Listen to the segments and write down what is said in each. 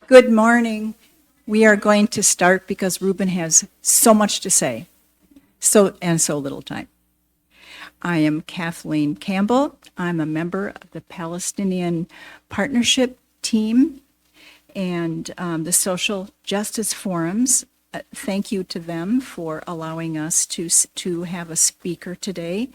Good morning. We are going to start because Ruben has so much to say, so little time. I am Kathleen Campbell. I'm a member of the Palestinian Partnership Team and the Social Justice Forums. Thank you to them for allowing us to have a speaker today.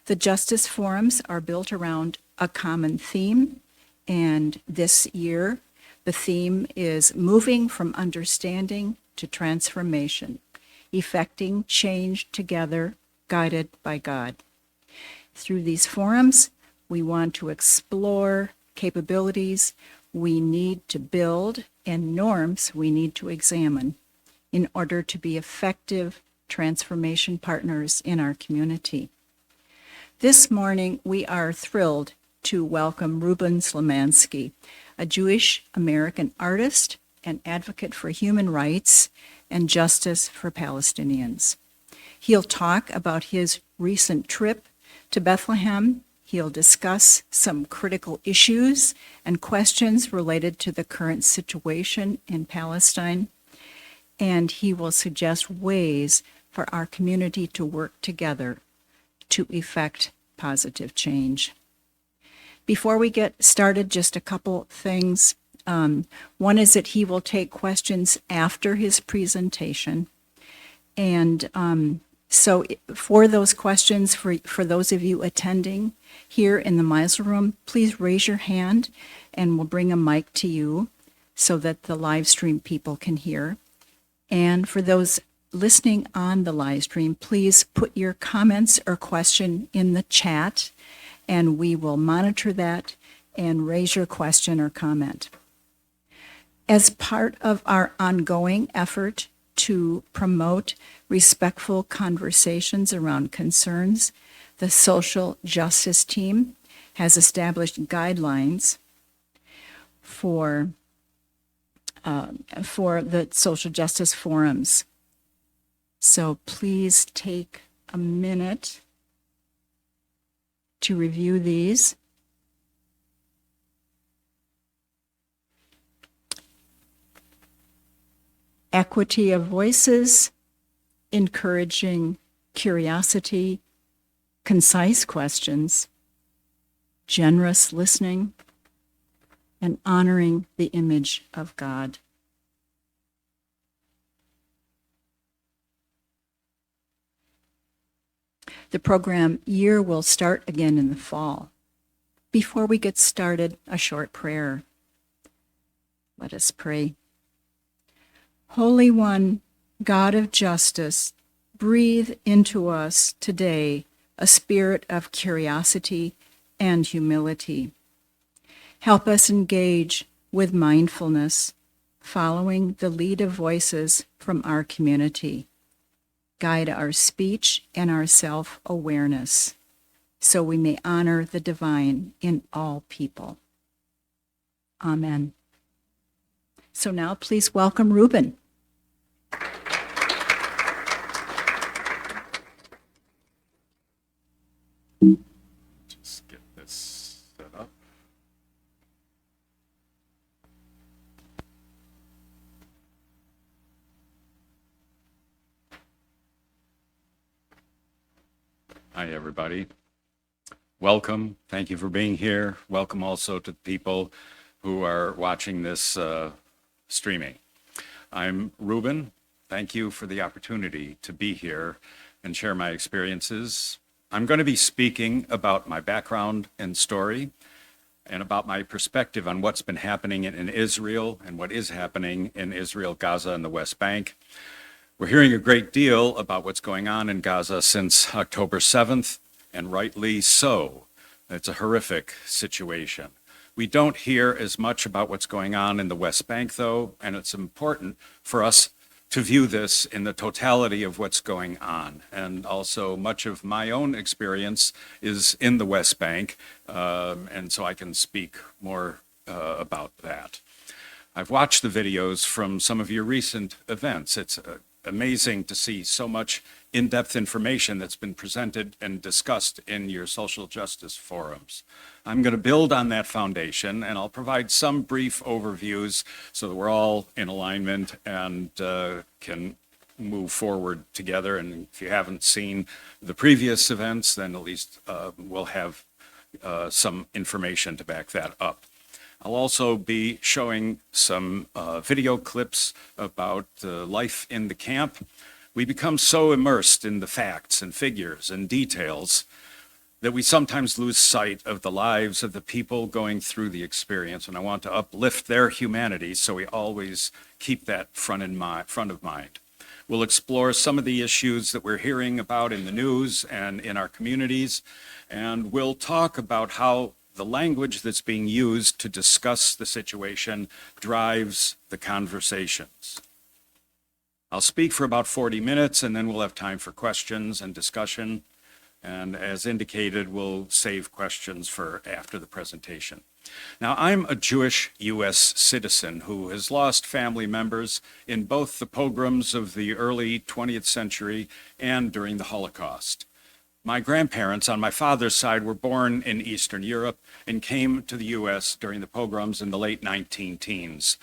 The Justice Forums are built around a common theme, and this year the theme is moving from understanding to transformation, effecting change together, guided by God. Through these forums, we want to explore capabilities we need to build and norms we need to examine in order to be effective transformation partners in our community. This morning, we are thrilled to welcome Ruben Slomianski, a Jewish-American artist and advocate for human rights and justice for Palestinians. He'll talk about his recent trip to Bethlehem. He'll discuss some critical issues and questions related to the current situation in Palestine, and he will suggest ways for our community to work together to effect positive change. Before we get started, just a couple things. One is that he will take questions after his presentation. And so for those questions, for those of you attending here in the Meisel Room, please raise your hand and we'll bring a mic to you so that the live stream people can hear. And for those listening on the live stream, please put your comments or question in the chat, and we will monitor that and raise your question or comment. As part of our ongoing effort to promote respectful conversations around concerns, the Social Justice Team has established guidelines for the social justice forums. So please take a minute to review these. Equity of voices, encouraging curiosity, concise questions, generous listening, and honoring the image of God. The program year will start again in the fall. Before we get started, a short prayer. Let us pray. Holy One, God of justice, breathe into us today a spirit of curiosity and humility. Help us engage with mindfulness, following the lead of voices from our community. Guide our speech and our self-awareness, so we may honor the divine in all people. Amen. So now please welcome Ruben. Just get this set up. Hi, everybody. Welcome. Thank you for being here. Welcome also to the people who are watching this streaming. I'm Ruben. Thank you for the opportunity to be here and share my experiences. I'm going to be speaking about my background and story and about my perspective on what's been happening in Israel and what is happening in Israel, Gaza, and the West Bank. We're hearing a great deal about what's going on in Gaza since October 7th, and rightly so. It's a horrific situation. We don't hear as much about what's going on in the West Bank, though, and it's important for us to view this in the totality of what's going on. And also much of my own experience is in the West Bank, and so I can speak more about that. I've watched the videos from some of your recent events. It's amazing to see so much in-depth information that's been presented and discussed in your social justice forums. I'm going to build on that foundation, and I'll provide some brief overviews so that we're all in alignment and can move forward together. And if you haven't seen the previous events, then at least we'll have some information to back that up. I'll also be showing some video clips about life in the camp. We become so immersed in the facts and figures and details that we sometimes lose sight of the lives of the people going through the experience. And I want to uplift their humanity, so we always keep that front of mind. We'll explore some of the issues that we're hearing about in the news and in our communities, and we'll talk about how the language that's being used to discuss the situation drives the conversations. I'll speak for about 40 minutes, and then we'll have time for questions and discussion. And as indicated, we'll save questions for after the presentation. Now, I'm a Jewish U.S. citizen who has lost family members in both the pogroms of the early 20th century and during the Holocaust. My grandparents on my father's side were born in Eastern Europe and came to the U.S. during the pogroms in the late 19-teens.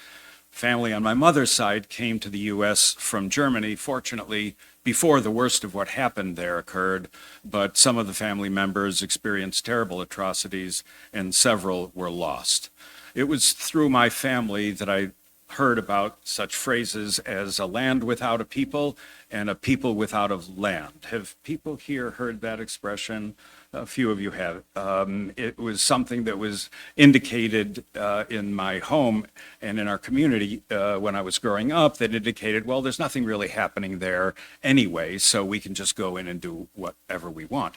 Family on my mother's side came to the U.S. from Germany, fortunately, before the worst of what happened there occurred, but some of the family members experienced terrible atrocities and several were lost. It was through my family that I heard about such phrases as a land without a people and a people without a land. Have people here heard that expression? A few of you have. It was something that was indicated in my home and in our community when I was growing up that indicated, well, there's nothing really happening there anyway, so we can just go in and do whatever we want.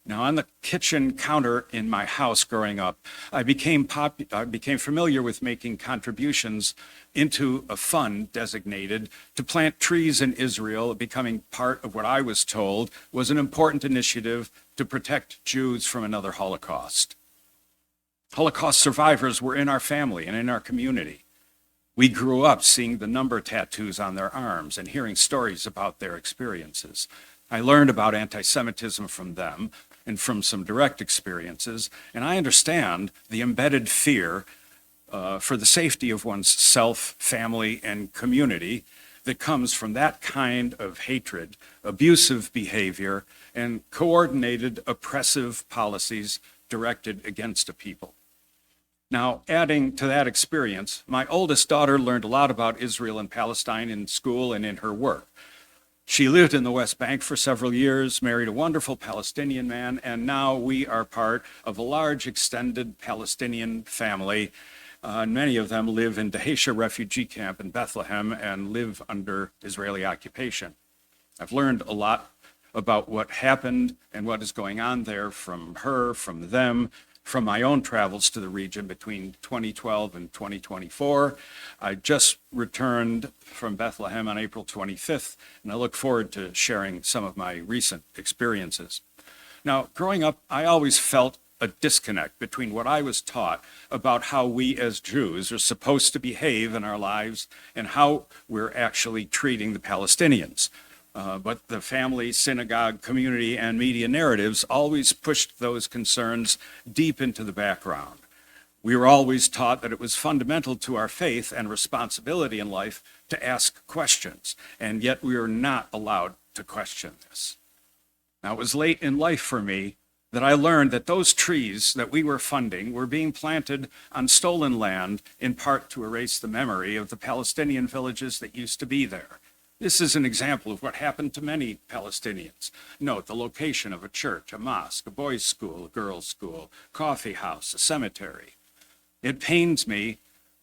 Now, on the kitchen counter in my house growing up, I became familiar with making contributions into a fund designated to plant trees in Israel, becoming part of what I was told was an important initiative to protect Jews from another Holocaust. Holocaust survivors were in our family and in our community. We grew up seeing the number tattoos on their arms and hearing stories about their experiences. I learned about anti-Semitism from them and from some direct experiences, and I understand the embedded fear for the safety of one's self, family, and community that comes from that kind of hatred, abusive behavior, and coordinated oppressive policies directed against a people. Now, adding to that experience, my oldest daughter learned a lot about Israel and Palestine in school and in her work. She lived in the West Bank for several years, married a wonderful Palestinian man, and now we are part of a large extended Palestinian family. Many of them live in Dheisheh refugee camp in Bethlehem and live under Israeli occupation. I've learned a lot about what happened and what is going on there from her, from them, from my own travels to the region between 2012 and 2024. I just returned from Bethlehem on April 25th, and I look forward to sharing some of my recent experiences. Now, growing up, I always felt a disconnect between what I was taught about how we as Jews are supposed to behave in our lives and how we're actually treating the Palestinians. But the family, synagogue, community, and media narratives always pushed those concerns deep into the background. We were always taught that it was fundamental to our faith and responsibility in life to ask questions, and yet we were not allowed to question this. Now, it was late in life for me that I learned that those trees that we were funding were being planted on stolen land, in part to erase the memory of the Palestinian villages that used to be there. This is an example of what happened to many Palestinians. Note the location of a church, a mosque, a boys' school, a girls' school, coffee house, a cemetery. It pains me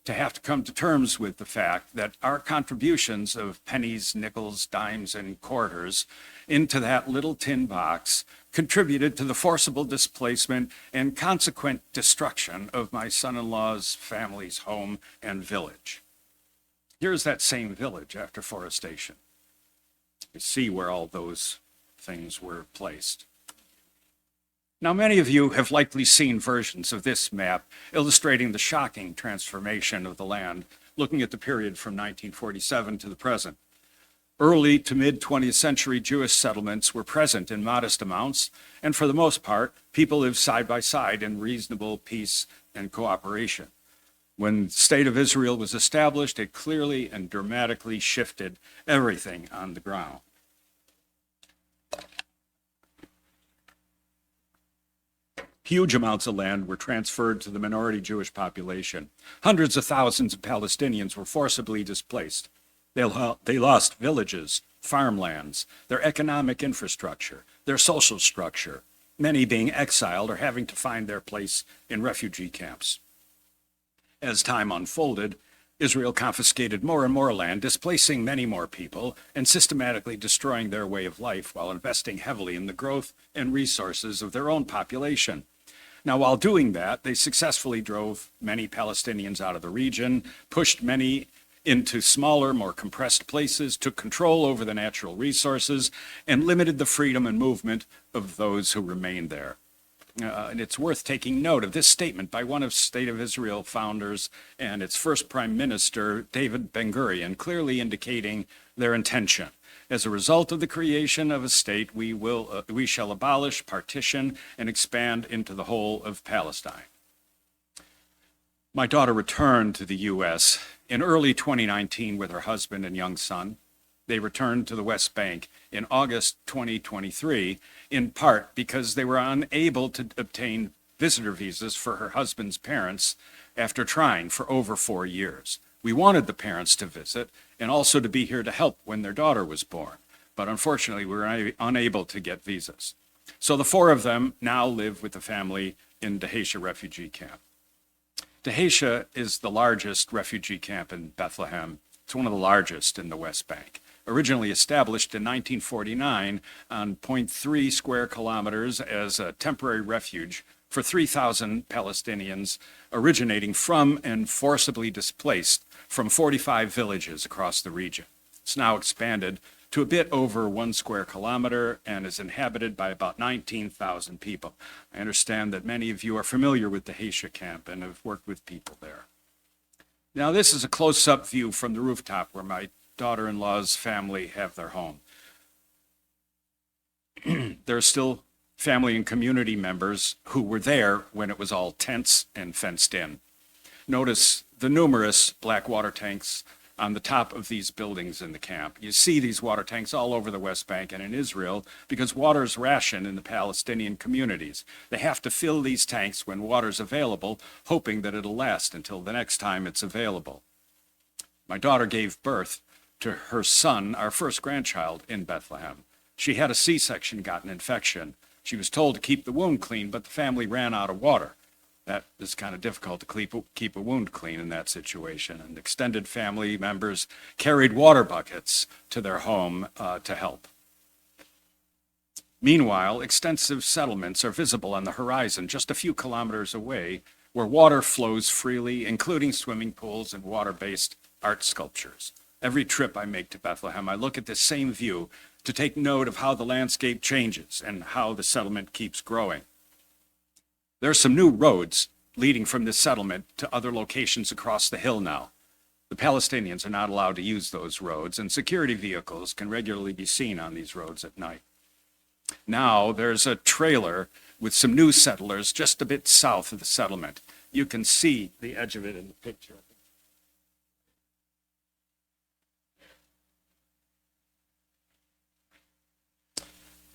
to have to come to terms with the fact that our contributions of pennies, nickels, dimes, and quarters into that little tin box contributed to the forcible displacement and consequent destruction of my son-in-law's family's home and village. Here's that same village after forestation. You see where all those things were placed. Now, many of you have likely seen versions of this map illustrating the shocking transformation of the land, looking at the period from 1947 to the present. Early to mid 20th century Jewish settlements were present in modest amounts, and for the most part, people lived side by side in reasonable peace and cooperation. When the State of Israel was established, it clearly and dramatically shifted everything on the ground. Huge amounts of land were transferred to the minority Jewish population. Hundreds of thousands of Palestinians were forcibly displaced. They lost villages, farmlands, their economic infrastructure, their social structure, many being exiled or having to find their place in refugee camps. As time unfolded, Israel confiscated more and more land, displacing many more people and systematically destroying their way of life while investing heavily in the growth and resources of their own population. Now, while doing that, they successfully drove many Palestinians out of the region, pushed many into smaller, more compressed places, took control over the natural resources, and limited the freedom and movement of those who remained there. And it's worth taking note of this statement by one of State of Israel founders and its first prime minister, David Ben-Gurion, clearly indicating their intention. As a result of the creation of a state, we shall abolish, partition, and expand into the whole of Palestine. My daughter returned to the U.S. in early 2019 with her husband and young son. They returned to the West Bank in August 2023, in part because they were unable to obtain visitor visas for her husband's parents after trying for over 4 years. We wanted the parents to visit and also to be here to help when their daughter was born, but unfortunately we were unable to get visas. So the 4 of them now live with the family in Dheisheh refugee camp. Dheisheh is the largest refugee camp in Bethlehem. It's one of the largest in the West Bank. Originally established in 1949 on 0.3 square kilometers as a temporary refuge for 3,000 Palestinians originating from and forcibly displaced from 45 villages across the region. It's now expanded to a bit over 1 square kilometer and is inhabited by about 19,000 people. I understand that many of you are familiar with the Dheisheh camp and have worked with people there. Now, this is a close-up view from the rooftop where my daughter-in-law's family have their home. There are still family and community members who were there when it was all tents and fenced in. Notice the numerous black water tanks on the top of these buildings in the camp. You see these water tanks all over the West Bank and in Israel because water is rationed in the Palestinian communities. They have to fill these tanks when water's available, hoping that it'll last until the next time it's available. My daughter gave birth to her son, our first grandchild, in Bethlehem. She had a C-section, got an infection. She was told to keep the wound clean, but the family ran out of water. That is kind of difficult to keep a wound clean in that situation. And extended family members carried water buckets to their home to help. Meanwhile, extensive settlements are visible on the horizon just a few kilometers away, where water flows freely, including swimming pools and water-based art sculptures. Every trip I make to Bethlehem, I look at this same view to take note of how the landscape changes and how the settlement keeps growing. There are some new roads leading from this settlement to other locations across the hill now. The Palestinians are not allowed to use those roads, and security vehicles can regularly be seen on these roads at night. Now there's a trailer with some new settlers just a bit south of the settlement. You can see the edge of it in the picture.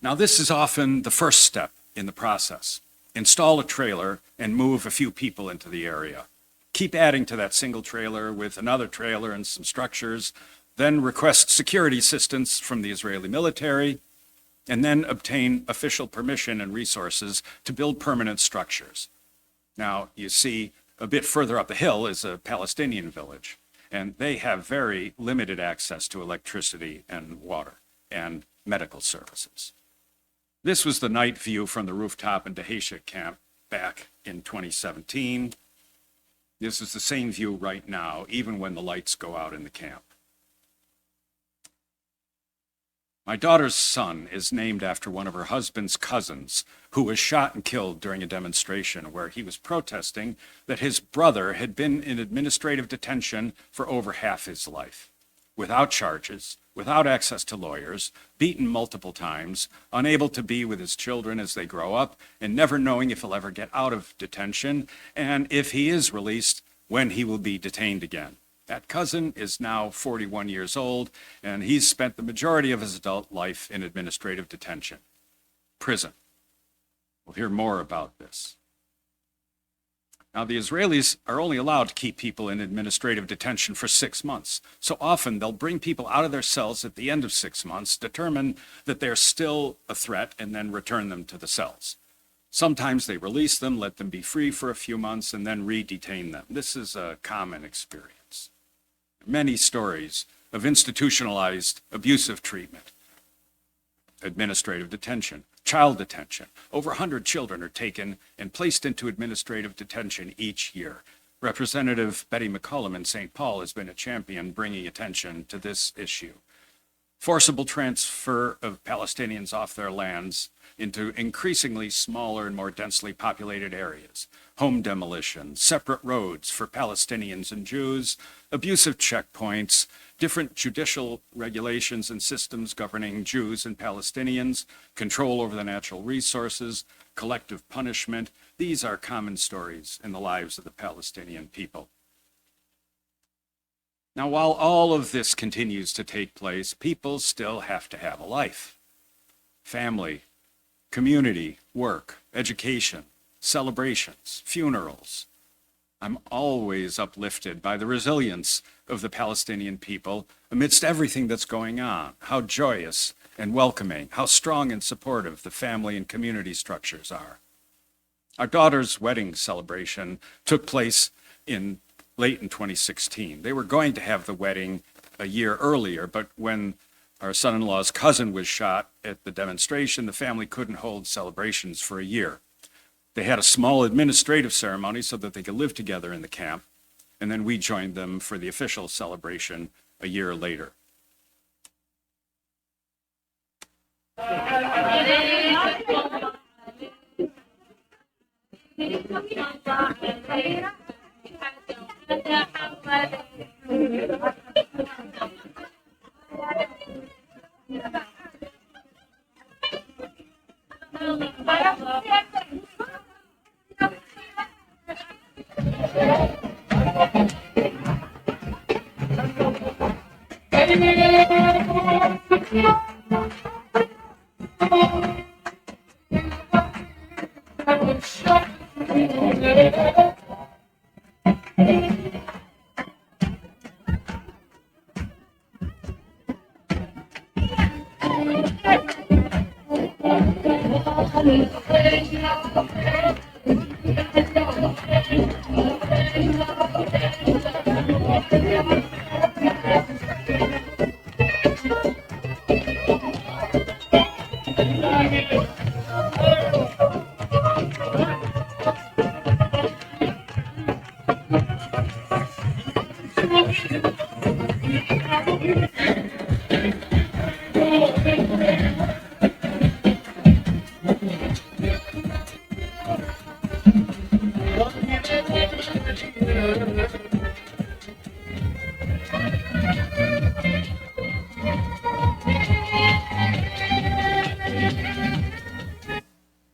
Now, this is often the first step in the process. Install a trailer and move a few people into the area. Keep adding to that single trailer with another trailer and some structures, then request security assistance from the Israeli military, and then obtain official permission and resources to build permanent structures. Now, you see, a bit further up the hill is a Palestinian village, and they have very limited access to electricity and water and medical services. This was the night view from the rooftop in Dheisheh camp back in 2017. This is the same view right now, even when the lights go out in the camp. My daughter's son is named after one of her husband's cousins who was shot and killed during a demonstration where he was protesting that his brother had been in administrative detention for over half his life. without charges, without access to lawyers, beaten multiple times, unable to be with his children as they grow up, and never knowing if he'll ever get out of detention, and if he is released, when he will be detained again. That cousin is now 41 years old, and he's spent the majority of his adult life in administrative detention, prison. We'll hear more about this. Now, the Israelis are only allowed to keep people in administrative detention for 6 months. So often they'll bring people out of their cells at the end of 6 months, determine that they're still a threat, and then return them to the cells. Sometimes they release them, let them be free for a few months, and then re-detain them. This is a common experience. Many stories of institutionalized abusive treatment, administrative detention, child detention. Over 100 children are taken and placed into administrative detention each year. Representative Betty McCollum in St. Paul has been a champion bringing attention to this issue. Forcible transfer of Palestinians off their lands into increasingly smaller and more densely populated areas, home demolition, separate roads for Palestinians and Jews, abusive checkpoints, different judicial regulations and systems governing Jews and Palestinians, control over the natural resources, collective punishment. These are common stories in the lives of the Palestinian people. Now, while all of this continues to take place, people still have to have a life. Family, community, work, education, celebrations, funerals. I'm always uplifted by the resilience of the Palestinian people amidst everything that's going on, how joyous and welcoming, how strong and supportive the family and community structures are. Our daughter's wedding celebration took place late in 2016. They were going to have the wedding a year earlier, but when our son-in-law's cousin was shot at the demonstration, the family couldn't hold celebrations for a year. They had a small administrative ceremony so that they could live together in the camp, and then we joined them for the official celebration a year later.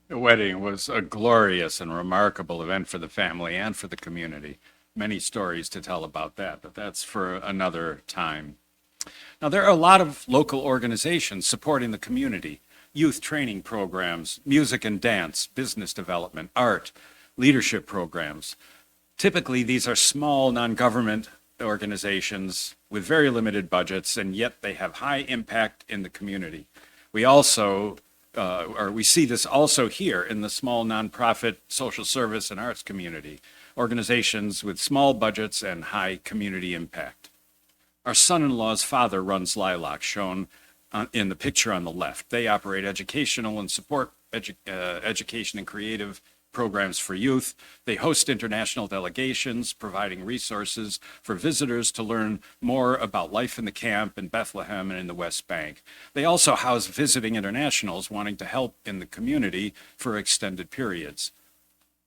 The wedding was a glorious and remarkable event for the family and for the community. Many stories to tell about that, but that's for another time. Now, there are a lot of local organizations supporting the community: youth training programs, music and dance, business development, art, leadership programs. Typically, these are small non-government organizations with very limited budgets, and yet they have high impact in the community. We see this also here in the small nonprofit social service and arts community, organizations with small budgets and high community impact. Our son-in-law's father runs Lilac, shown in the picture on the left. They operate educational and support education and creative programs for youth. They host international delegations, providing resources for visitors to learn more about life in the camp in Bethlehem and in the West Bank. They also house visiting internationals wanting to help in the community for extended periods.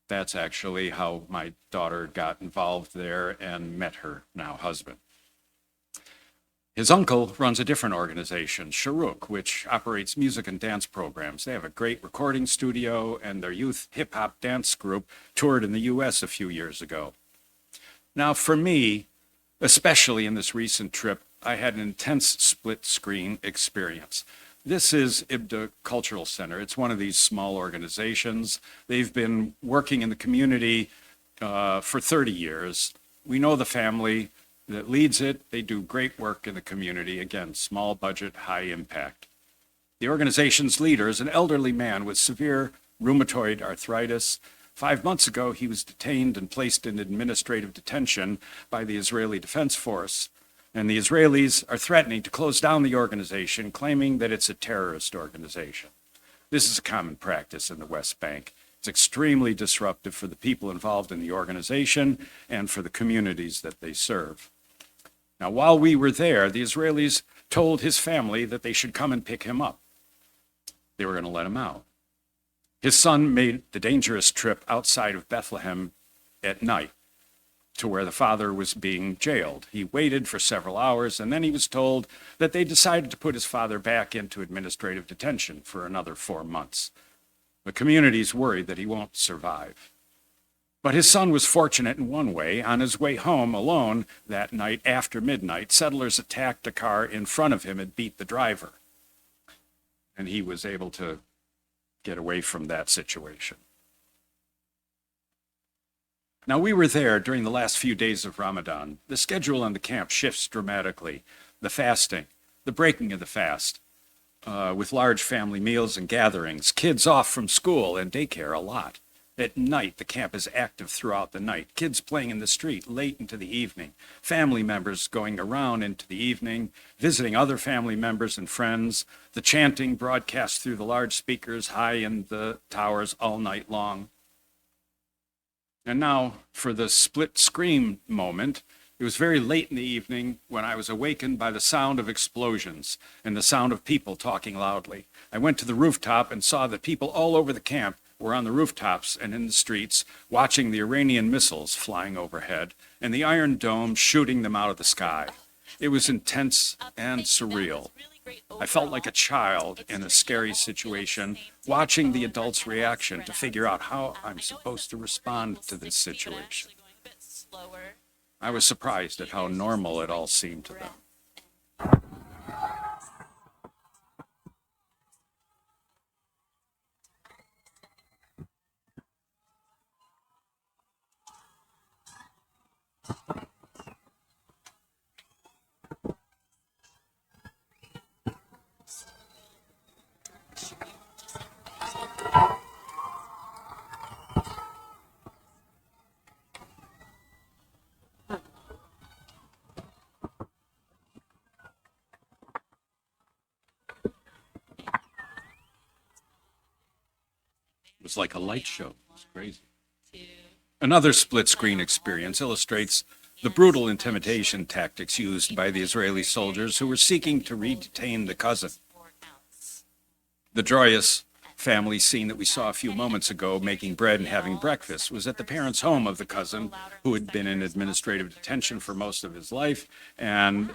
That's actually how my daughter got involved there and met her now husband. His uncle runs a different organization, Sharuk, which operates music and dance programs. They have a great recording studio, and their youth hip-hop dance group toured in the U.S. a few years ago. Now, for me, especially in this recent trip, I had an intense split-screen experience. This is IBDA Cultural Center. It's one of these small organizations. They've been working in the community for 30 years. We know the family that leads it. They do great work in the community. Again, small budget, high impact. The organization's leader is an elderly man with severe rheumatoid arthritis. 5 months ago, he was detained and placed in administrative detention by the Israeli Defense Force. And the Israelis are threatening to close down the organization, claiming that it's a terrorist organization. This is a common practice in the West Bank. It's extremely disruptive for the people involved in the organization and for the communities that they serve. Now, while we were there, the Israelis told his family that they should come and pick him up. They were going to let him out. His son made the dangerous trip outside of Bethlehem at night to where the father was being jailed. He waited for several hours, and then he was told that they decided to put his father back into administrative detention for another 4 months. The community's worried that he won't survive. But his son was fortunate in one way. On his way home alone that night after midnight, settlers attacked a car in front of him and beat the driver. And he was able to get away from that situation. Now, we were there during the last few days of Ramadan. The schedule on the camp shifts dramatically. The fasting, the breaking of the fast, with large family meals and gatherings, kids off from school and daycare a lot. At night, the camp is active throughout the night. Kids playing in the street late into the evening. Family members going around into the evening, visiting other family members and friends. The chanting broadcast through the large speakers high in the towers all night long. And now, for the split screen moment, it was very late in the evening when I was awakened by the sound of explosions and the sound of people talking loudly. I went to the rooftop and saw that people all over the camp were on the rooftops and in the streets watching the Iranian missiles flying overhead and the Iron Dome shooting them out of the sky. It was intense and surreal. I felt like a child in a scary situation, watching the adults' reaction to figure out how I'm supposed to respond to this situation. I was surprised at how normal it all seemed to them. It was like a light show. It was crazy. Another split-screen experience illustrates the brutal intimidation tactics used by the Israeli soldiers who were seeking to re-detain the cousin. The joyous family scene that we saw a few moments ago, making bread and having breakfast, was at the parents' home of the cousin who had been in administrative detention for most of his life, and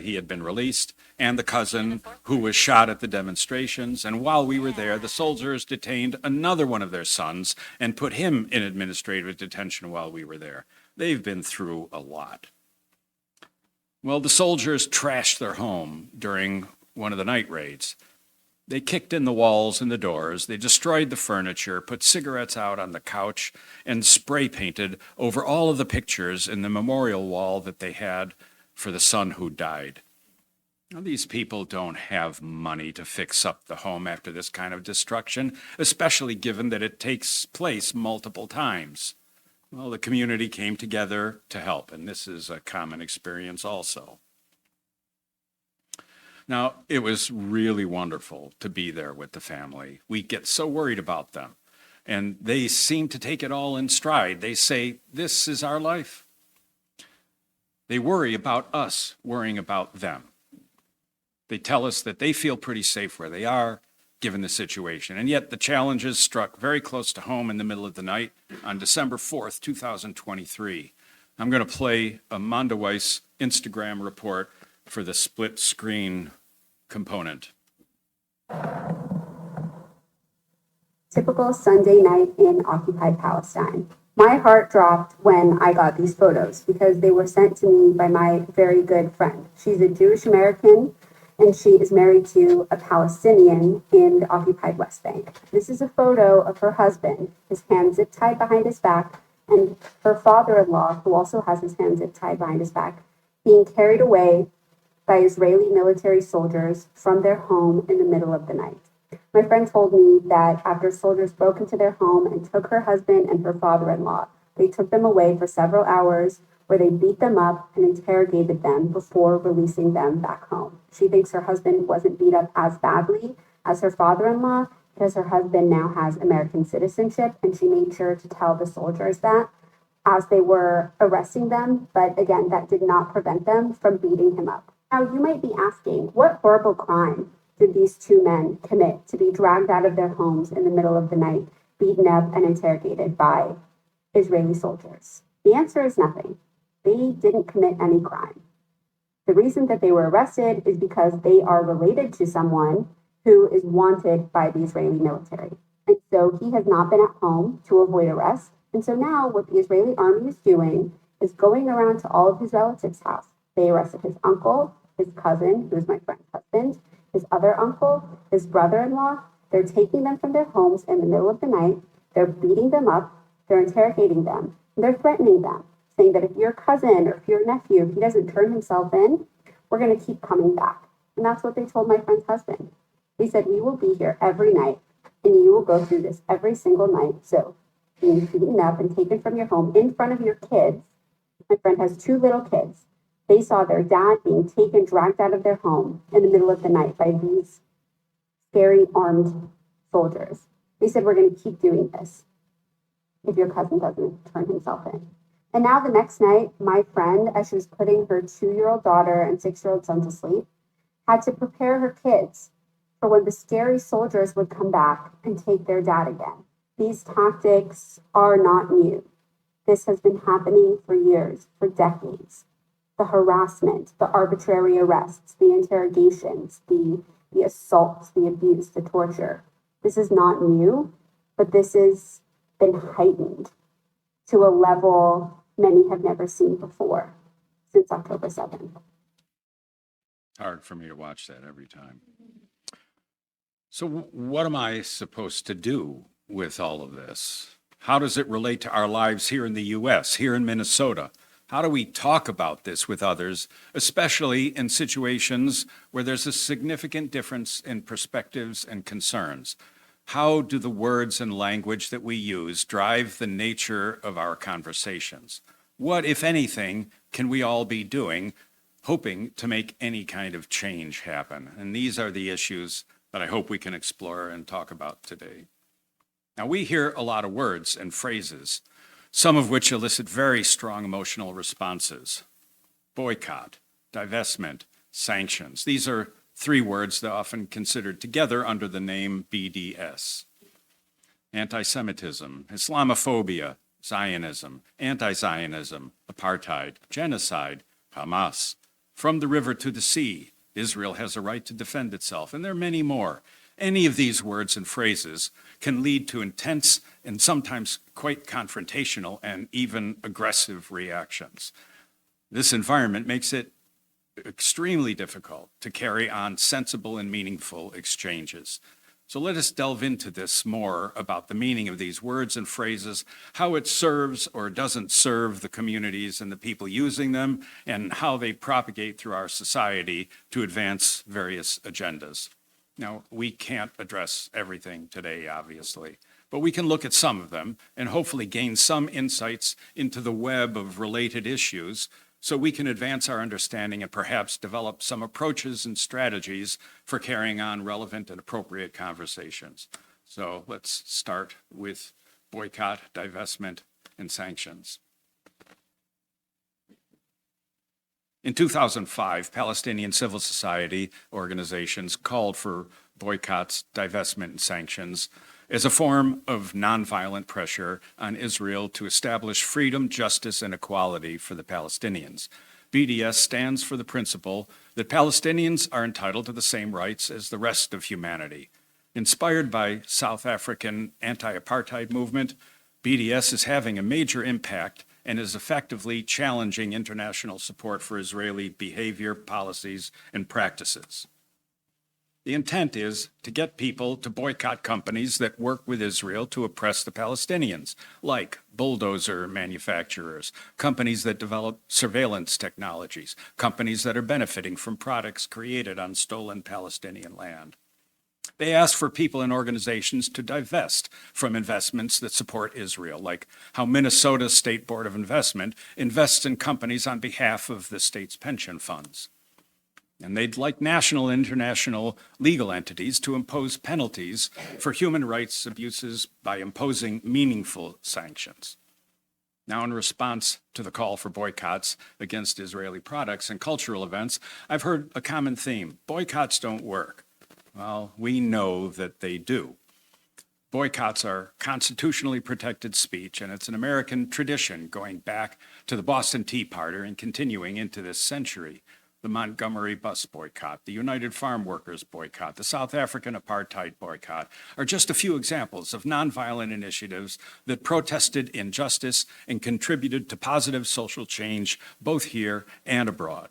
he had been released, and the cousin who was shot at the demonstrations. And while we were there, the soldiers detained another one of their sons and put him in administrative detention while we were there. They've been through a lot. Well, the soldiers trashed their home during one of the night raids. They kicked in the walls and the doors, they destroyed the furniture, put cigarettes out on the couch, and spray painted over all of the pictures in the memorial wall that they had for the son who died. Now, these people don't have money to fix up the home after this kind of destruction, especially given that it takes place multiple times. Well, the community came together to help, and this is a common experience also. Now, it was really wonderful to be there with the family. We get so worried about them, and they seem to take it all in stride. They say, this is our life. They worry about us worrying about them. They tell us that they feel pretty safe where they are, given the situation. And yet the challenges struck very close to home in the middle of the night on December 4th, 2023. I'm going to play a Mondaweiss Instagram report for the split screen component. Typical Sunday night in occupied Palestine. My heart dropped when I got these photos because they were sent to me by my very good friend. She's a Jewish American and she is married to a Palestinian in the occupied West Bank. This is a photo of her husband, his hands zip tied behind his back, and her father-in-law, who also has his hands zip tied behind his back, being carried away by Israeli military soldiers from their home in the middle of the night. My friend told me that after soldiers broke into their home and took her husband and her father-in-law, they took them away for several hours where they beat them up and interrogated them before releasing them back home. She thinks her husband wasn't beat up as badly as her father-in-law because her husband now has American citizenship, and she made sure to tell the soldiers that as they were arresting them, but again, that did not prevent them from beating him up. Now, you might be asking, what horrible crime did these two men commit to be dragged out of their homes in the middle of the night, beaten up and interrogated by Israeli soldiers? The answer is nothing. They didn't commit any crime. The reason that they were arrested is because they are related to someone who is wanted by the Israeli military. And so he has not been at home to avoid arrest. And so now what the Israeli army is doing is going around to all of his relatives' house. They arrested his uncle, his cousin, who is my friend's husband, his other uncle, his brother-in-law. They're taking them from their homes in the middle of the night. They're beating them up. They're interrogating them. And they're threatening them, saying that if your cousin or if your nephew, if he doesn't turn himself in, we're going to keep coming back. And that's what they told my friend's husband. They said, we will be here every night, and you will go through this every single night. So being beaten up and taken from your home in front of your kids. My friend has 2 little kids. They saw their dad being taken, dragged out of their home in the middle of the night by these scary armed soldiers. They said, we're going to keep doing this if your cousin doesn't turn himself in. And now the next night, my friend, as she was putting her 2-year-old daughter and 6-year-old son to sleep, had to prepare her kids for when the scary soldiers would come back and take their dad again. These tactics are not new. This has been happening for years, for decades. The harassment, the arbitrary arrests, the interrogations, the assaults, the abuse, the torture. This is not new, but this has been heightened to a level many have never seen before since October 7th. Hard for me to watch that every time. So what am I supposed to do with all of this? How does it relate to our lives here in the U.S., here in Minnesota? How do we talk about this with others, especially in situations where there's a significant difference in perspectives and concerns? How do the words and language that we use drive the nature of our conversations? What, if anything, can we all be doing, hoping to make any kind of change happen? And these are the issues that I hope we can explore and talk about today. Now, we hear a lot of words and phrases, some of which elicit very strong emotional responses. Boycott, divestment, sanctions. These are 3 words that are often considered together under the name BDS. Anti-Semitism, Islamophobia, Zionism, anti-Zionism, apartheid, genocide, Hamas. From the river to the sea, Israel has a right to defend itself, and there are many more. Any of these words and phrases can lead to intense and sometimes quite confrontational and even aggressive reactions. This environment makes it extremely difficult to carry on sensible and meaningful exchanges. So let us delve into this more about the meaning of these words and phrases, how it serves or doesn't serve the communities and the people using them, and how they propagate through our society to advance various agendas. Now, we can't address everything today, obviously, but we can look at some of them and hopefully gain some insights into the web of related issues so we can advance our understanding and perhaps develop some approaches and strategies for carrying on relevant and appropriate conversations. So let's start with boycott, divestment, and sanctions. In 2005, Palestinian civil society organizations called for boycotts, divestment, and sanctions as a form of nonviolent pressure on Israel to establish freedom, justice, and equality for the Palestinians. BDS stands for the principle that Palestinians are entitled to the same rights as the rest of humanity. Inspired by South African anti-apartheid movement, BDS is having a major impact and is effectively challenging international support for Israeli behavior, policies, and practices. The intent is to get people to boycott companies that work with Israel to oppress the Palestinians, like bulldozer manufacturers, companies that develop surveillance technologies, companies that are benefiting from products created on stolen Palestinian land. They ask for people and organizations to divest from investments that support Israel, like how Minnesota's State Board of Investment invests in companies on behalf of the state's pension funds. And they'd like national and international legal entities to impose penalties for human rights abuses by imposing meaningful sanctions. Now, in response to the call for boycotts against Israeli products and cultural events, I've heard a common theme: boycotts don't work. Well, we know that they do. Boycotts are constitutionally protected speech, and it's an American tradition going back to the Boston Tea Party and continuing into this century. The Montgomery bus boycott, the United Farm Workers boycott, the South African apartheid boycott are just a few examples of nonviolent initiatives that protested injustice and contributed to positive social change both here and abroad.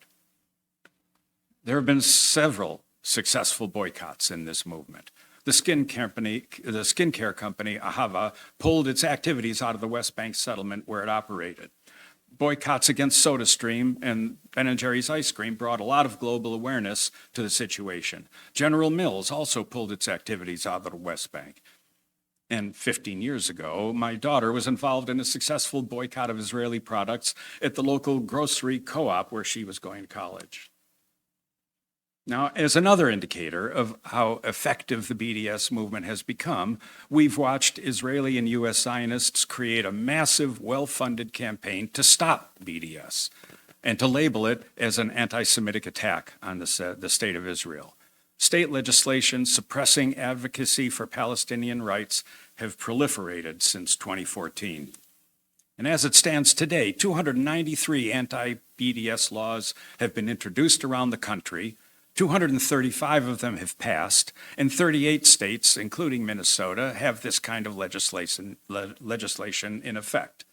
There have been several successful boycotts in this movement. The skincare company Ahava pulled its activities out of the West Bank settlement where it operated. Boycotts against SodaStream and Ben & Jerry's ice cream brought a lot of global awareness to the situation. General Mills also pulled its activities out of the West Bank. And 15 years ago, my daughter was involved in a successful boycott of Israeli products at the local grocery co-op where she was going to college. Now, as another indicator of how effective the BDS movement has become, we've watched Israeli and U.S. Zionists create a massive, well-funded campaign to stop BDS and to label it as an anti-Semitic attack on the state of Israel. State legislation suppressing advocacy for Palestinian rights have proliferated since 2014. And as it stands today, 293 anti-BDS laws have been introduced around the country. 235 of them have passed, and 38 states, including Minnesota, have this kind of legislation in effect.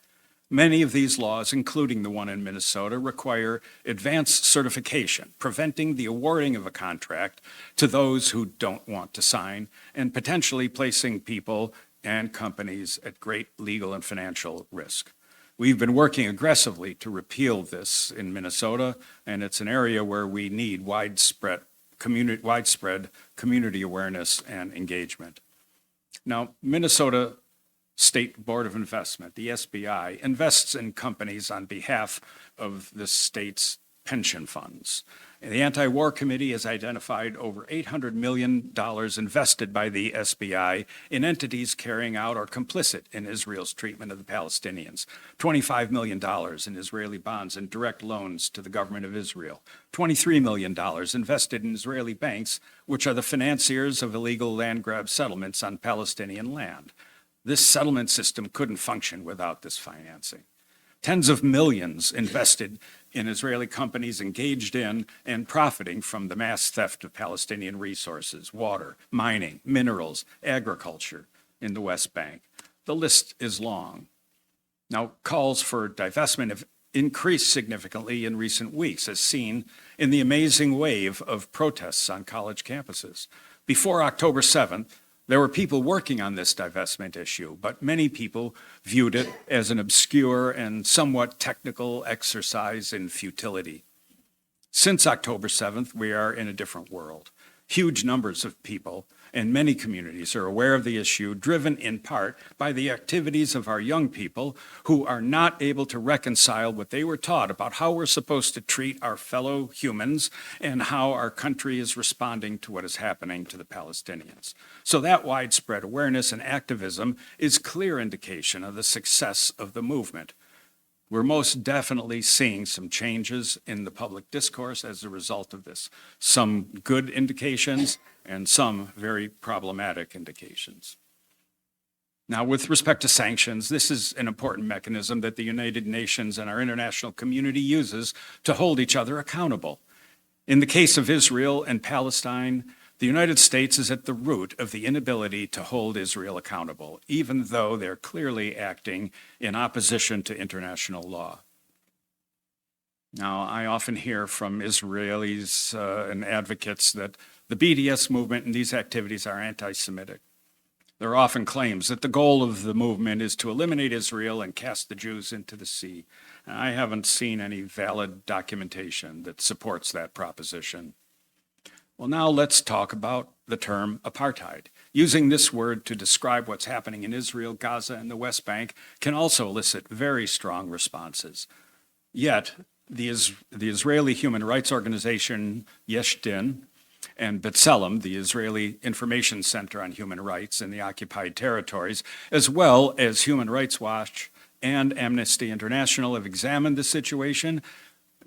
Many of these laws, including the one in Minnesota, require advanced certification, preventing the awarding of a contract to those who don't want to sign, and potentially placing people and companies at great legal and financial risk. We've been working aggressively to repeal this in Minnesota, and it's an area where we need widespread community awareness and engagement. Now, Minnesota State Board of Investment, the SBI, invests in companies on behalf of the state's pension funds. And the Anti-War Committee has identified over $800 million invested by the SBI in entities carrying out or complicit in Israel's treatment of the Palestinians, $25 million in Israeli bonds and direct loans to the government of Israel, $23 million invested in Israeli banks, which are the financiers of illegal land grab settlements on Palestinian land. This settlement system couldn't function without this financing. Tens of millions invested in Israeli companies engaged in and profiting from the mass theft of Palestinian resources, water, mining, minerals, agriculture in the West Bank. The list is long. Now, calls for divestment have increased significantly in recent weeks, as seen in the amazing wave of protests on college campuses. Before October 7th, there were people working on this divestment issue, but many people viewed it as an obscure and somewhat technical exercise in futility. Since October 7th, we are in a different world. Huge numbers of people and many communities are aware of the issue, driven in part by the activities of our young people who are not able to reconcile what they were taught about how we're supposed to treat our fellow humans and how our country is responding to what is happening to the Palestinians. So that widespread awareness and activism is clear indication of the success of the movement. We're most definitely seeing some changes in the public discourse as a result of this. Some good indications and some very problematic indications. Now, with respect to sanctions, this is an important mechanism that the United Nations and our international community uses to hold each other accountable. In the case of Israel and Palestine, the United States is at the root of the inability to hold Israel accountable, even though they're clearly acting in opposition to international law. Now, I often hear from Israelis and advocates that the BDS movement and these activities are anti-Semitic. There are often claims that the goal of the movement is to eliminate Israel and cast the Jews into the sea. I haven't seen any valid documentation that supports that proposition. Well, now let's talk about the term apartheid. Using this word to describe what's happening in Israel, Gaza, and the West Bank can also elicit very strong responses. Yet, the Israeli human rights organization Yesh Din and B'Tselem, the Israeli Information Center on Human Rights in the occupied territories, as well as Human Rights Watch and Amnesty International have examined the situation,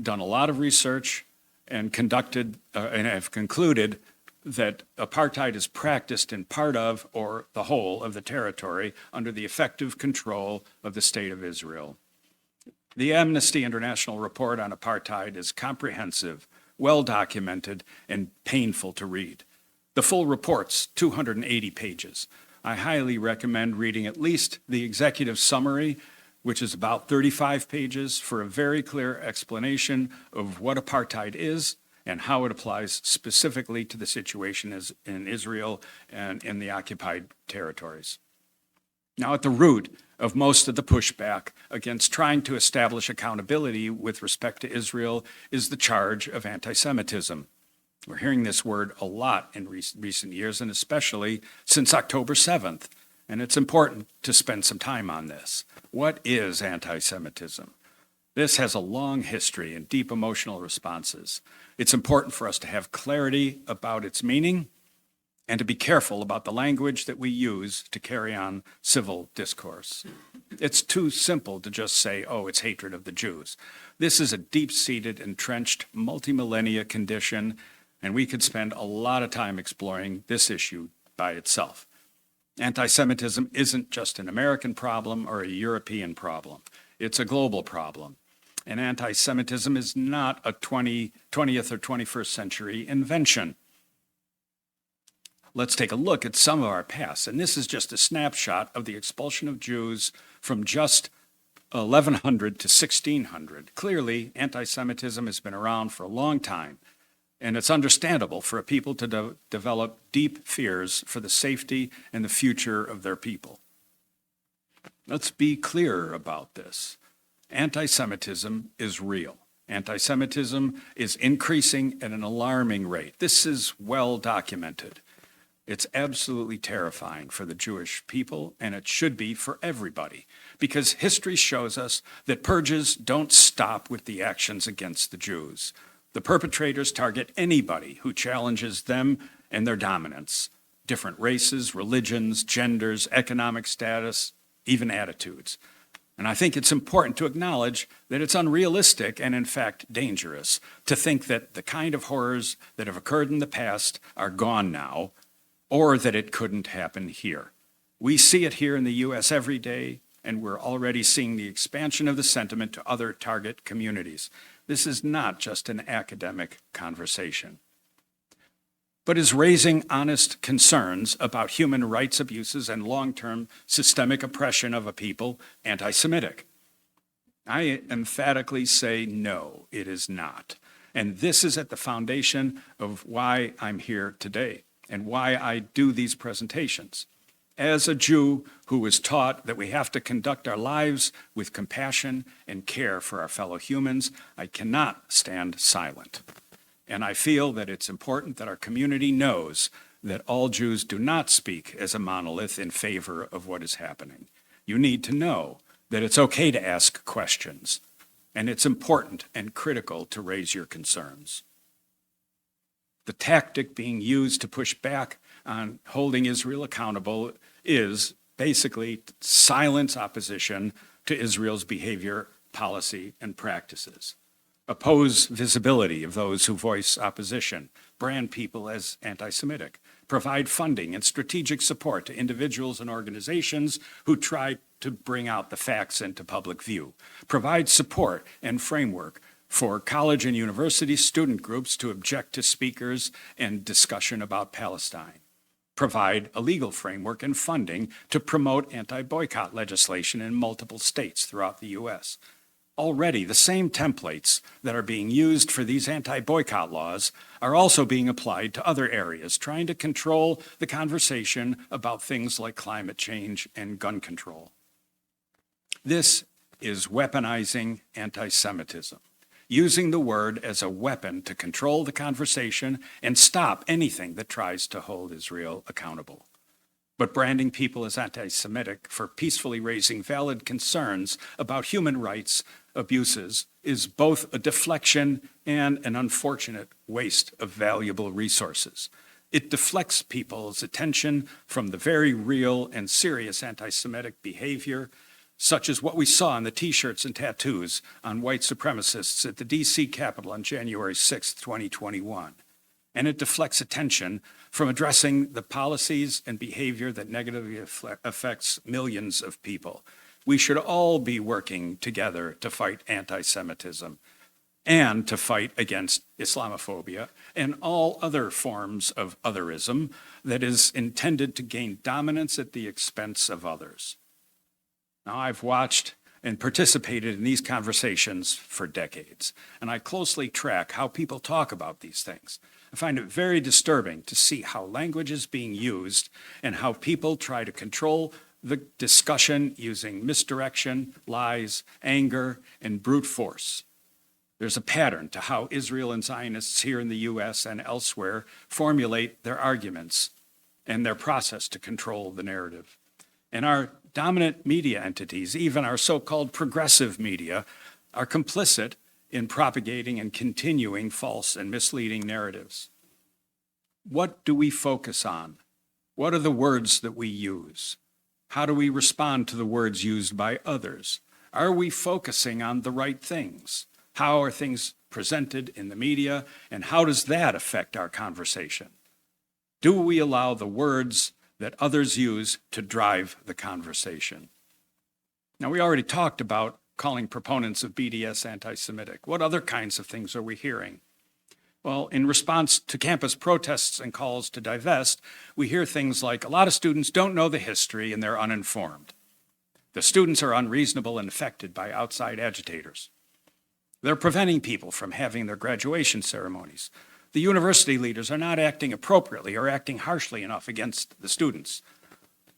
done a lot of research, and have concluded that apartheid is practiced in part of or the whole of the territory under the effective control of the State of Israel. The Amnesty International report on apartheid is comprehensive, well documented, and painful to read. The full report's 280 pages. I highly recommend reading at least the executive summary, which is about 35 pages, for a very clear explanation of what apartheid is and how it applies specifically to the situation in Israel and in the occupied territories. Now, at the root of most of the pushback against trying to establish accountability with respect to Israel is the charge of anti-Semitism. We're hearing this word a lot in recent years, and especially since October 7th, and it's important to spend some time on this. What is anti-Semitism? This has a long history and deep emotional responses. It's important for us to have clarity about its meaning and to be careful about the language that we use to carry on civil discourse. It's too simple to just say, oh, it's hatred of the Jews. This is a deep-seated, entrenched, multi-millennia condition, and we could spend a lot of time exploring this issue by itself. Anti-Semitism isn't just an American problem or a European problem. It's a global problem. And anti-Semitism is not a 20th or 21st century invention. Let's take a look at some of our past. And this is just a snapshot of the expulsion of Jews from just 1100 to 1600. Clearly, anti-Semitism has been around for a long time. And it's understandable for a people to develop deep fears for the safety and the future of their people. Let's be clear about this. Anti-Semitism is real. Anti-Semitism is increasing at an alarming rate. This is well documented. It's absolutely terrifying for the Jewish people, and it should be for everybody, because history shows us that purges don't stop with the actions against the Jews. The perpetrators target anybody who challenges them and their dominance, different races, religions, genders, economic status, even attitudes. And I think it's important to acknowledge that it's unrealistic and, in fact, dangerous to think that the kind of horrors that have occurred in the past are gone now, or that it couldn't happen here. We see it here in the U.S. every day, and we're already seeing the expansion of the sentiment to other target communities. This is not just an academic conversation, but is raising honest concerns about human rights abuses and long-term systemic oppression of a people anti-Semitic. I emphatically say no, it is not. And this is at the foundation of why I'm here today and why I do these presentations. As a Jew who was taught that we have to conduct our lives with compassion and care for our fellow humans, I cannot stand silent. And I feel that it's important that our community knows that all Jews do not speak as a monolith in favor of what is happening. You need to know that it's okay to ask questions, and it's important and critical to raise your concerns. The tactic being used to push back on holding Israel accountable is basically silence opposition to Israel's behavior, policy, and practices. oppose visibility of those who voice opposition, brand people as anti-Semitic, provide funding and strategic support to individuals and organizations who try to bring out the facts into public view, provide support and framework for college and university student groups to object to speakers and discussion about Palestine, provide a legal framework and funding to promote anti-boycott legislation in multiple states throughout the U.S. Already, the same templates that are being used for these anti-boycott laws are also being applied to other areas, trying to control the conversation about things like climate change and gun control. This is weaponizing anti-Semitism, using the word as a weapon to control the conversation and stop anything that tries to hold Israel accountable. But branding people as anti-Semitic for peacefully raising valid concerns about human rights abuses is both a deflection and an unfortunate waste of valuable resources. It deflects people's attention from the very real and serious anti-Semitic behavior, such as what we saw in the T-shirts and tattoos on white supremacists at the D.C. Capitol on January 6, 2021. And it deflects attention from addressing the policies and behavior that negatively affects millions of people. We should all be working together to fight anti-Semitism and to fight against Islamophobia and all other forms of otherism that is intended to gain dominance at the expense of others. Now, I've watched and participated in these conversations for decades, and I closely track how people talk about these things. I find it very disturbing to see how language is being used and how people try to control the discussion using misdirection, lies, anger, and brute force. There's a pattern to how Israel and Zionists here in the U.S. and elsewhere formulate their arguments and their process to control the narrative. And our dominant media entities, even our so-called progressive media, are complicit in propagating and continuing false and misleading narratives. What do we focus on? What are the words that we use? How do we respond to the words used by others? Are we focusing on the right things? How are things presented in the media, and how does that affect our conversation? Do we allow the words that others use to drive the conversation? Now, we already talked about calling proponents of BDS anti-Semitic. What other kinds of things are we hearing? Well, in response to campus protests and calls to divest, we hear things like, a lot of students don't know the history and they're uninformed. The students are unreasonable and affected by outside agitators. They're preventing people from having their graduation ceremonies. The university leaders are not acting appropriately or acting harshly enough against the students.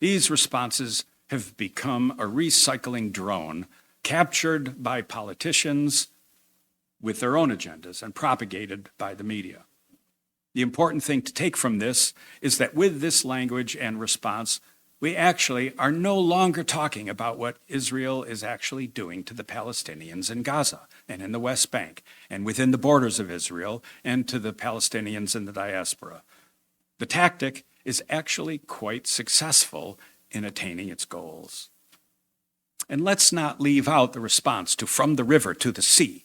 These responses have become a recycling drone captured by politicians with their own agendas and propagated by the media. The important thing to take from this is that with this language and response, we actually are no longer talking about what Israel is actually doing to the Palestinians in Gaza and in the West Bank and within the borders of Israel and to the Palestinians in the diaspora. The tactic is actually quite successful in attaining its goals. And let's not leave out the response to "from the river to the sea."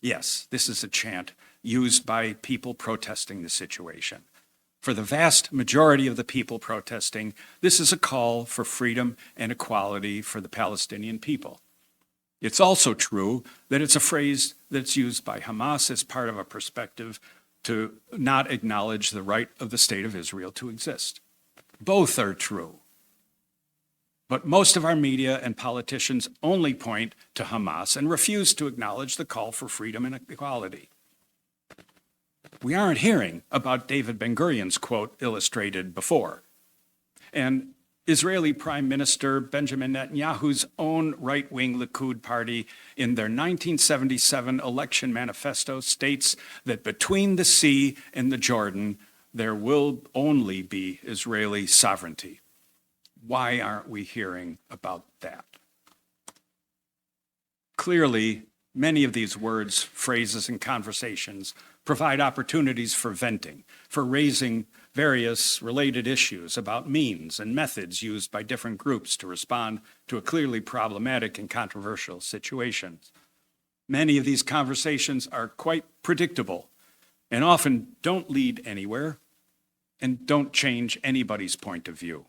Yes, this is a chant used by people protesting the situation. For the vast majority of the people protesting, this is a call for freedom and equality for the Palestinian people. It's also true that it's a phrase that's used by Hamas as part of a perspective to not acknowledge the right of the state of Israel to exist. Both are true. But most of our media and politicians only point to Hamas and refuse to acknowledge the call for freedom and equality. We aren't hearing about David Ben-Gurion's quote illustrated before. And Israeli Prime Minister Benjamin Netanyahu's own right-wing Likud party in their 1977 election manifesto states that between the sea and the Jordan, there will only be Israeli sovereignty. Why aren't we hearing about that? Clearly, many of these words, phrases, and conversations provide opportunities for venting, for raising various related issues about means and methods used by different groups to respond to a clearly problematic and controversial situation. Many of these conversations are quite predictable and often don't lead anywhere and don't change anybody's point of view.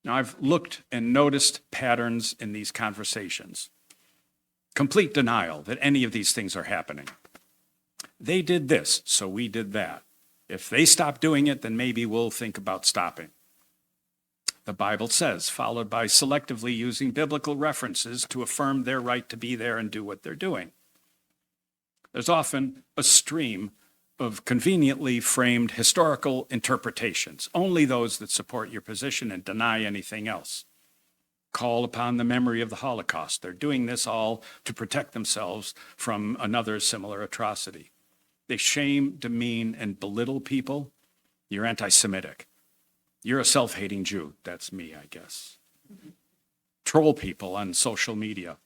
Now, I've looked and noticed patterns in these conversations. Complete denial that any of these things are happening. They did this, so we did that. If they stop doing it, then maybe we'll think about stopping. The Bible says, followed by selectively using biblical references to affirm their right to be there and do what they're doing. There's often a stream of conveniently framed historical interpretations, only those that support your position and deny anything else. Call upon the memory of the Holocaust. They're doing this all to protect themselves from another similar atrocity. They shame, demean, and belittle people. You're anti-Semitic. You're a self-hating Jew. That's me, I guess. Troll people on social media.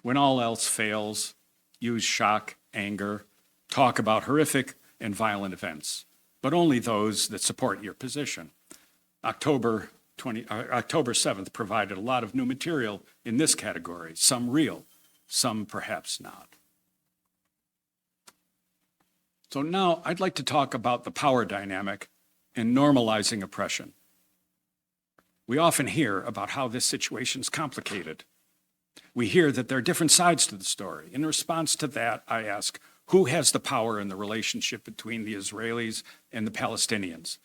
When all else fails, use shock, anger, talk about horrific and violent events, but only those that support your position. October 7th provided a lot of new material in this category, some real, some perhaps not. So now I'd like to talk about the power dynamic in normalizing oppression. We often hear about how this situation is complicated. We hear that there are different sides to the story. In response to that, I ask, who has the power in the relationship between the Israelis and the Palestinians?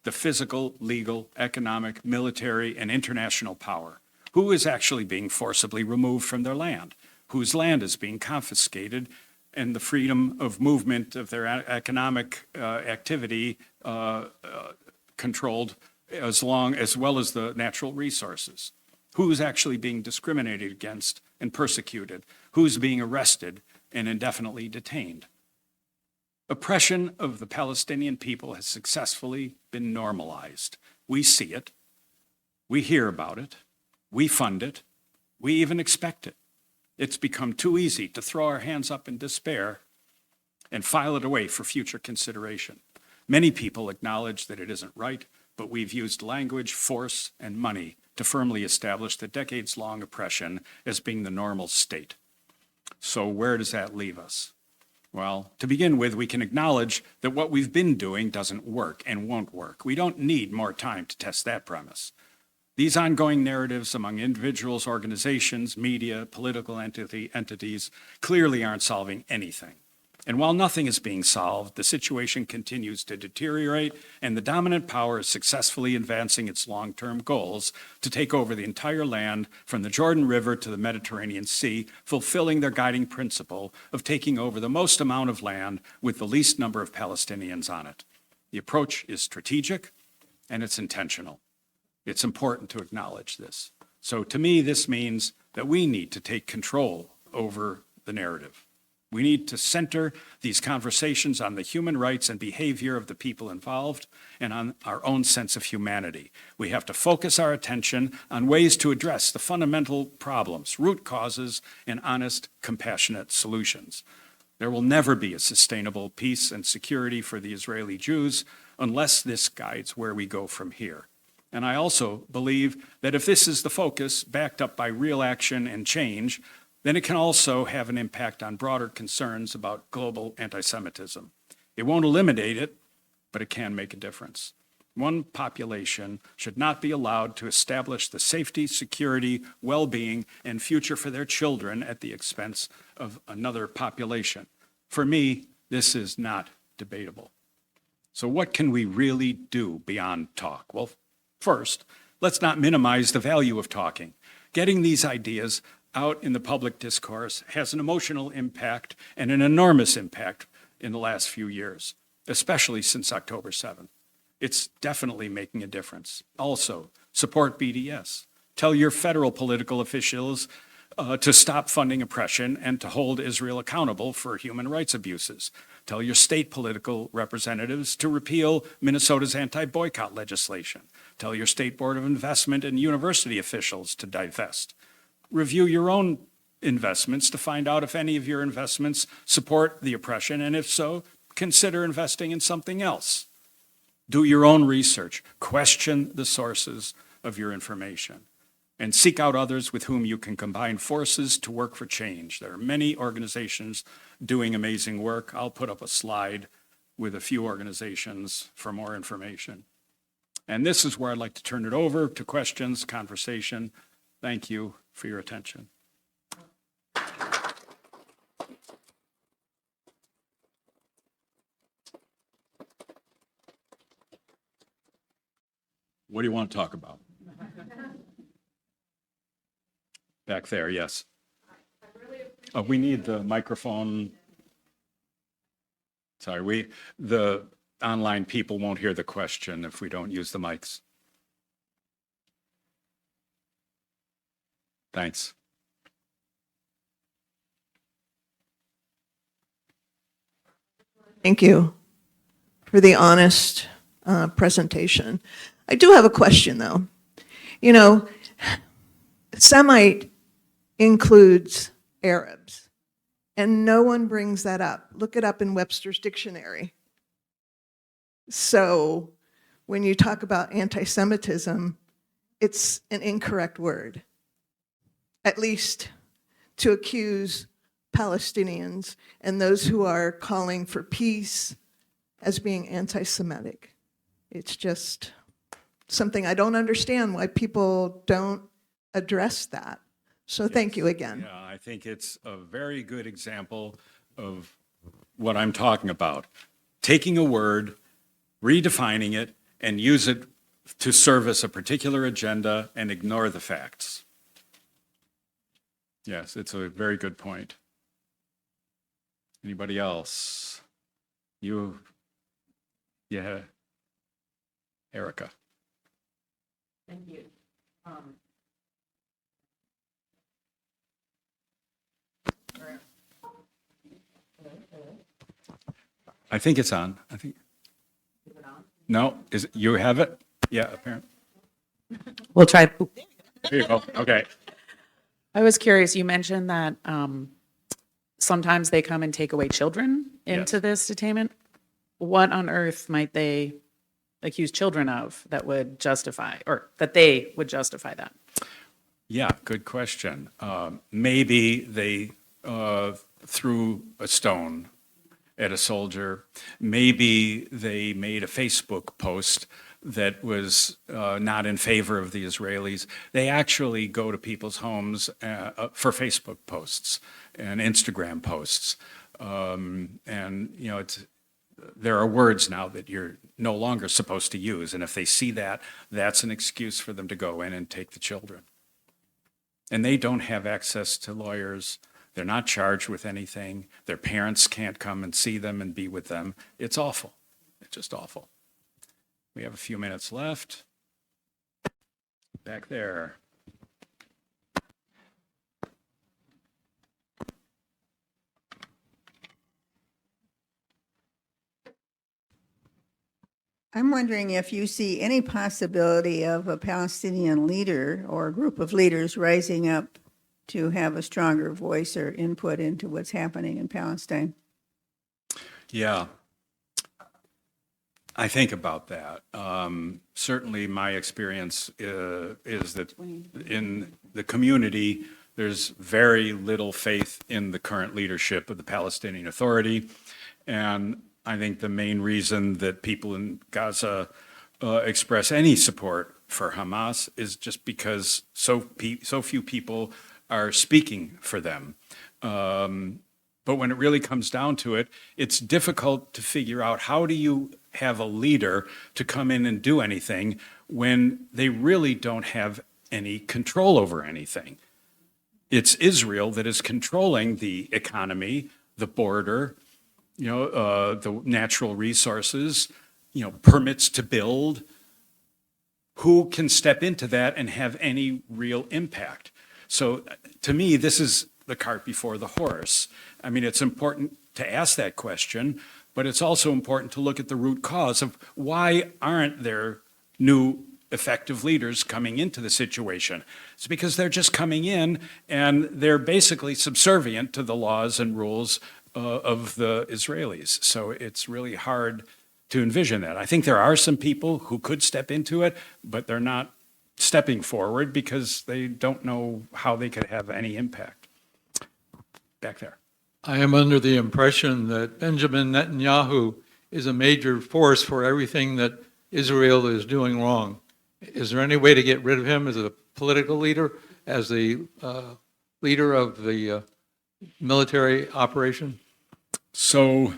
The physical, legal, economic, military, and international power. Who is actually being forcibly removed from their land? Whose land is being confiscated and the freedom of movement of their economic activity controlled as well as the natural resources? Who's actually being discriminated against and persecuted? Who's being arrested and indefinitely detained? Oppression of the Palestinian people has successfully been normalized. We see it, we hear about it, we fund it, we even expect it. It's become too easy to throw our hands up in despair and file it away for future consideration. Many people acknowledge that it isn't right, but we've used language, force, and money to firmly establish the decades-long oppression as being the normal state. So where does that leave us? Well, to begin with, we can acknowledge that what we've been doing doesn't work and won't work. We don't need more time to test that premise. These ongoing narratives among individuals, organizations, media, political entities clearly aren't solving anything. And while nothing is being solved, the situation continues to deteriorate, and the dominant power is successfully advancing its long-term goals to take over the entire land from the Jordan River to the Mediterranean Sea, fulfilling their guiding principle of taking over the most amount of land with the least number of Palestinians on it. The approach is strategic, and it's intentional. It's important to acknowledge this. So to me, this means that we need to take control over the narrative. We need to center these conversations on the human rights and behavior of the people involved and on our own sense of humanity. We have to focus our attention on ways to address the fundamental problems, root causes, and honest, compassionate solutions. There will never be a sustainable peace and security for the Israeli Jews unless this guides where we go from here. And I also believe that if this is the focus, backed up by real action and change, then it can also have an impact on broader concerns about global anti-Semitism. It won't eliminate it, but it can make a difference. One population should not be allowed to establish the safety, security, well-being, and future for their children at the expense of another population. For me, this is not debatable. So what can we really do beyond talk? Well, first, let's not minimize the value of talking. Getting these ideas out in the public discourse has an emotional impact and an enormous impact in the last few years, especially since October 7th. It's definitely making a difference. Also, support BDS. Tell your federal political officials to stop funding oppression and to hold Israel accountable for human rights abuses. Tell your state political representatives to repeal Minnesota's anti-boycott legislation. Tell your state board of investment and university officials to divest. Review your own investments to find out if any of your investments support the oppression, and if so, consider investing in something else. Do your own research. Question the sources of your information. and seek out others with whom you can combine forces to work for change. There are many organizations doing amazing work. I'll put up a slide with a few organizations for more information. And this is where I'd like to turn it over to questions, conversation. Thank you for your attention. What do you want to talk about? Back there, yes. We need the microphone. Sorry, the online people won't hear the question if we don't use the mics. Thanks. Thank you for the honest presentation. I do have a question, though. You know, Semite includes Arabs, and no one brings that up. Look it up in Webster's dictionary. So when you talk about anti-Semitism, it's an incorrect word, at least to accuse Palestinians and those who are calling for peace as being anti-Semitic. It's just something I don't understand why people don't address that. So thank you again. Yeah, I think it's a very good example of what I'm talking about. Taking a word, redefining it, and use it to service a particular agenda and ignore the facts. Yes, it's a very good point. Anybody else? Yeah, Erica. Thank you. I think it's on. I think. Is it on? No, you have it? Yeah, apparently. We'll try. There you go. Okay. I was curious, you mentioned that sometimes they come and take away children into Yes. this detainment. What on earth might they accuse children of that would justify, or that they would justify that? Yeah, good question. Maybe they threw a stone at a soldier. Maybe they made a Facebook post that was not in favor of the Israelis. They actually go to people's homes for Facebook posts and Instagram posts. And, you know, there are words now that you're no longer supposed to use. And if they see that, that's an excuse for them to go in and take the children. And they don't have access to lawyers. They're not charged with anything. Their parents can't come and see them and be with them. It's awful. It's just awful. We have a few minutes left. Back there. I'm wondering if you see any possibility of a Palestinian leader or a group of leaders rising up to have a stronger voice or input into what's happening in Palestine. Yeah, I think about that. Certainly my experience is that in the community, there's very little faith in the current leadership of the Palestinian Authority. And I think the main reason that people in Gaza express any support for Hamas is just because so few people are speaking for them. But when it really comes down to it, it's difficult to figure out how do you have a leader to come in and do anything when they really don't have any control over anything. It's Israel that is controlling the economy, the border, the natural resources, permits to build. Who can step into that and have any real impact? So to me, this is the cart before the horse. I mean, it's important to ask that question, but it's also important to look at the root cause of why aren't there new effective leaders coming into the situation? It's because they're just coming in and they're basically subservient to the laws and rules of the Israelis. So it's really hard to envision that. I think there are some people who could step into it, but they're not stepping forward because they don't know how they could have any impact. Back there. I am under the impression that Benjamin Netanyahu is a major force for everything that Israel is doing wrong. Is there any way to get rid of him as a political leader, as the leader of the military operation? So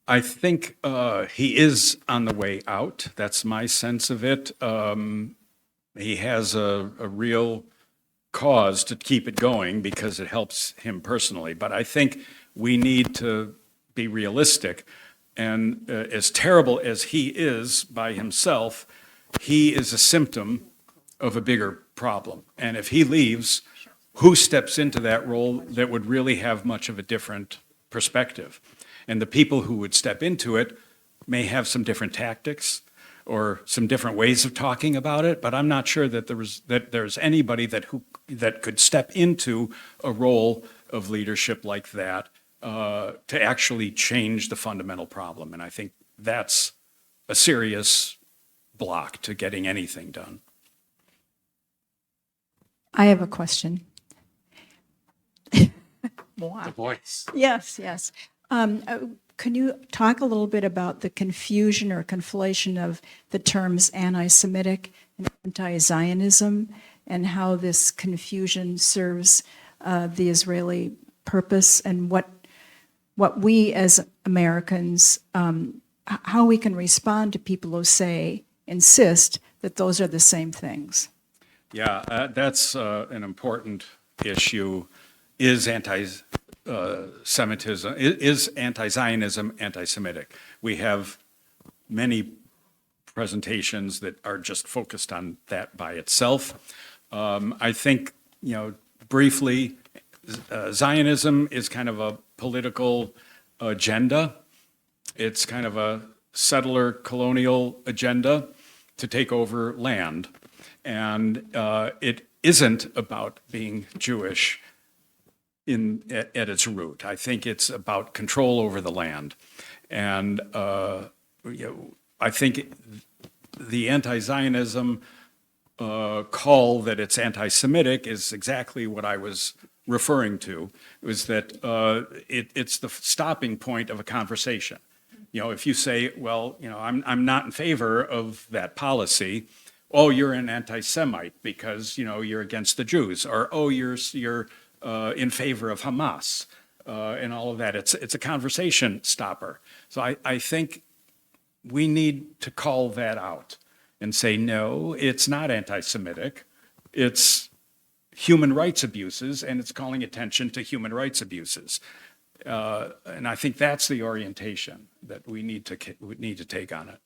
I think he is on the way out. That's my sense of it. He has a real cause to keep it going because it helps him personally. But I think we need to be realistic. And as terrible as he is by himself, he is a symptom of a bigger problem. And if he leaves, who steps into that role that would really have much of a different perspective? And the people who would step into it may have some different tactics or some different ways of talking about it, but I'm not sure that there's anybody that could step into a role of leadership like that to actually change the fundamental problem. And I think that's a serious block to getting anything done. I have a question. The voice. Yes, yes. Can you talk a little bit about the confusion or conflation of the terms anti-Semitic and anti-Zionism and how this confusion serves the Israeli purpose and what we as Americans, how we can respond to people who insist that those are the same things? Yeah, that's an important issue. Is anti-Semitism, is anti-Zionism anti-Semitic? We have many presentations that are just focused on that by itself. I think, briefly, Zionism is kind of a political agenda. It's kind of a settler colonial agenda to take over land. And it isn't about being Jewish at its root. I think it's about control over the land. And I think the anti-Zionism call that it's anti-Semitic is exactly what I was referring to, was that it's the stopping point of a conversation. If you say, well, I'm not in favor of that policy, oh, you're an anti-Semite because, you're against the Jews, or, oh, you're in favor of Hamas and all of that. It's a conversation stopper. So I think we need to call that out and say, no, it's not anti-Semitic. It's human rights abuses, and it's calling attention to human rights abuses. And I think that's the orientation that we need to take on it.